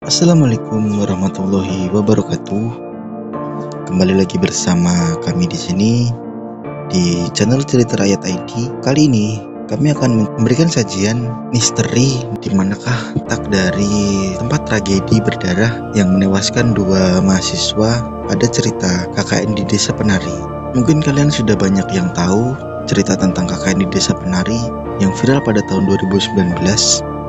Assalamualaikum warahmatullahi wabarakatuh. Kembali lagi bersama kami di sini di channel Cerita Rakyat ID. Kali ini kami akan memberikan sajian misteri di manakah letak dari tempat tragedi berdarah yang menewaskan dua mahasiswa pada cerita KKN di Desa Penari. Mungkin kalian sudah banyak yang tahu cerita tentang KKN di Desa Penari yang viral pada tahun 2019.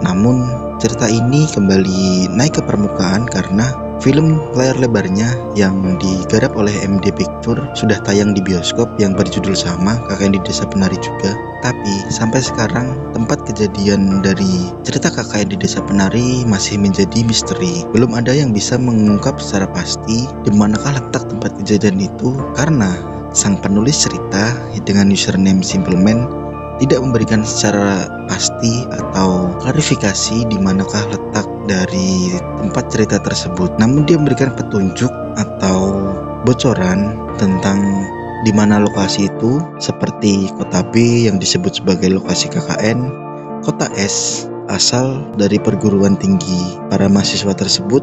Namun cerita ini kembali naik ke permukaan karena film layar lebarnya yang digarap oleh MD Picture sudah tayang di bioskop yang berjudul sama, KKN di Desa Penari juga. Tapi sampai sekarang tempat kejadian dari cerita KKN di Desa Penari masih menjadi misteri. Belum ada yang bisa mengungkap secara pasti di manakah letak tempat kejadian itu karena sang penulis cerita dengan username Simpleman tidak memberikan secara pasti atau klarifikasi di manakah letak dari tempat cerita tersebut. Namun dia memberikan petunjuk atau bocoran tentang di mana lokasi itu, seperti kota B yang disebut sebagai lokasi KKN, kota S asal dari perguruan tinggi para mahasiswa tersebut,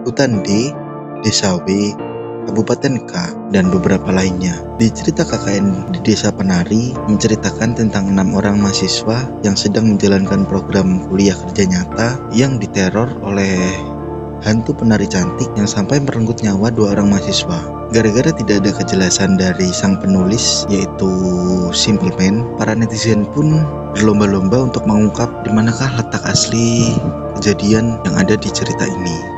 hutan D, desa W, Kabupaten K, dan beberapa lainnya. Di cerita KKN di Desa Penari menceritakan tentang 6 orang mahasiswa yang sedang menjalankan program kuliah kerja nyata yang diteror oleh hantu penari cantik yang sampai merenggut nyawa 2 orang mahasiswa. Gara-gara tidak ada kejelasan dari sang penulis yaitu Simpleman, para netizen pun berlomba-lomba untuk mengungkap di manakah letak asli kejadian yang ada di cerita ini.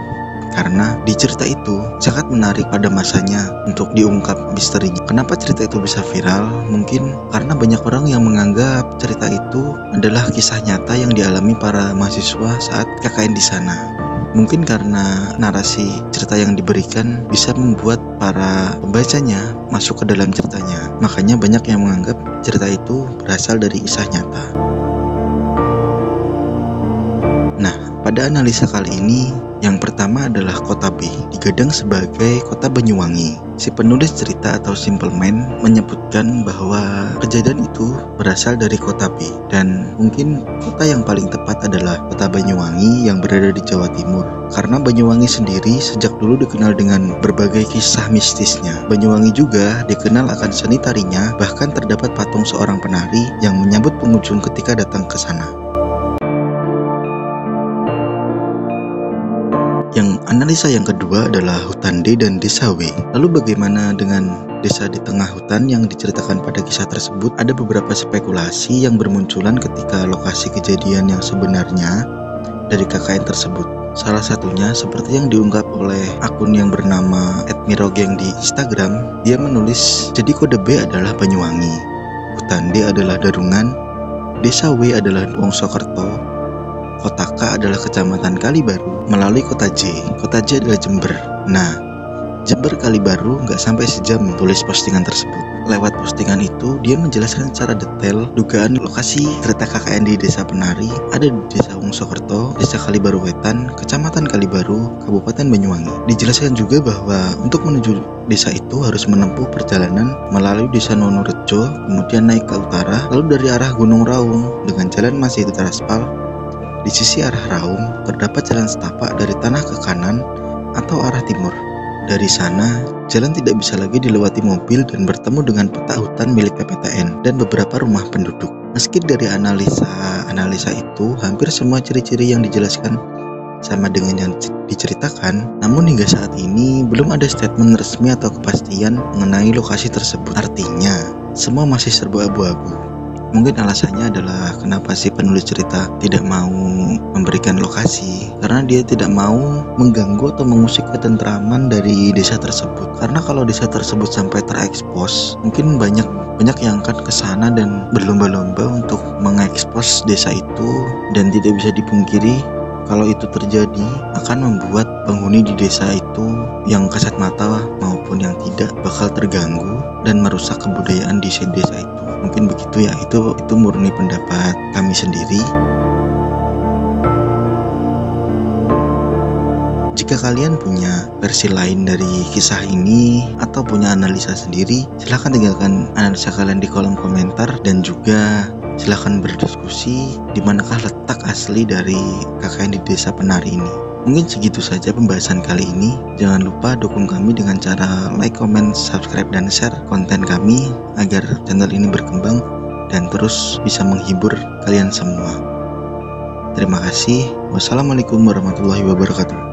Karena di cerita itu sangat menarik pada masanya untuk diungkap misterinya. Kenapa cerita itu bisa viral? Mungkin karena banyak orang yang menganggap cerita itu adalah kisah nyata yang dialami para mahasiswa saat KKN di sana. Mungkin karena narasi cerita yang diberikan bisa membuat para pembacanya masuk ke dalam ceritanya. Makanya banyak yang menganggap cerita itu berasal dari kisah nyata. Nah, pada analisa kali ini, yang pertama adalah kota B, digadang sebagai kota Banyuwangi. Si penulis cerita atau Simpleman menyebutkan bahwa kejadian itu berasal dari kota B, dan mungkin kota yang paling tepat adalah kota Banyuwangi yang berada di Jawa Timur. Karena Banyuwangi sendiri sejak dulu dikenal dengan berbagai kisah mistisnya. Banyuwangi juga dikenal akan seni tarinya, bahkan terdapat patung seorang penari yang menyambut pengunjung ketika datang ke sana. Yang analisa yang kedua adalah hutan D dan desa W. Lalu bagaimana dengan desa di tengah hutan yang diceritakan pada kisah tersebut? Ada beberapa spekulasi yang bermunculan ketika lokasi kejadian yang sebenarnya dari KKN tersebut. Salah satunya seperti yang diungkap oleh akun yang bernama @mirogeng di Instagram. Dia menulis, jadi kode B adalah Banyuwangi, hutan D adalah Darungan, desa W adalah Wongsokerto, kota K adalah kecamatan Kalibaru, melalui kota J. Kota J adalah Jember. Nah, Jember Kalibaru nggak sampai sejam tulis postingan tersebut. Lewat postingan itu, dia menjelaskan secara detail dugaan lokasi cerita KKN di Desa Penari ada di Desa Wongsokerto, Desa Kalibaru Wetan, Kecamatan Kalibaru, Kabupaten Banyuwangi. Dijelaskan juga bahwa untuk menuju desa itu harus menempuh perjalanan melalui Desa Nonorejo, kemudian naik ke utara, lalu dari arah Gunung Raung dengan jalan masih teraspal. Di sisi arah Raung terdapat jalan setapak dari tanah ke kanan atau arah timur. Dari sana, jalan tidak bisa lagi dilewati mobil dan bertemu dengan peta hutan milik PPTN dan beberapa rumah penduduk. Meski dari analisa itu, hampir semua ciri-ciri yang dijelaskan sama dengan yang diceritakan, namun hingga saat ini belum ada statement resmi atau kepastian mengenai lokasi tersebut. Artinya, semua masih serba abu-abu. Mungkin alasannya adalah kenapa si penulis cerita tidak mau memberikan lokasi, karena dia tidak mau mengganggu atau mengusik ketentraman dari desa tersebut. Karena kalau desa tersebut sampai terekspos, mungkin banyak yang akan kesana dan berlomba-lomba untuk mengekspos desa itu, dan tidak bisa dipungkiri kalau itu terjadi akan membuat penghuni di desa itu yang kasat mata maupun yang tidak bakal terganggu dan merusak kebudayaan di desa itu. Mungkin begitu ya, itu murni pendapat kami sendiri. Jika kalian punya versi lain dari kisah ini atau punya analisa sendiri, silahkan tinggalkan analisa kalian di kolom komentar, dan juga silahkan berdiskusi di manakah letak asli dari KKN di Desa Penari ini. Mungkin segitu saja pembahasan kali ini. Jangan lupa dukung kami dengan cara like, comment, subscribe, dan share konten kami agar channel ini berkembang dan terus bisa menghibur kalian semua. Terima kasih. Wassalamualaikum warahmatullahi wabarakatuh.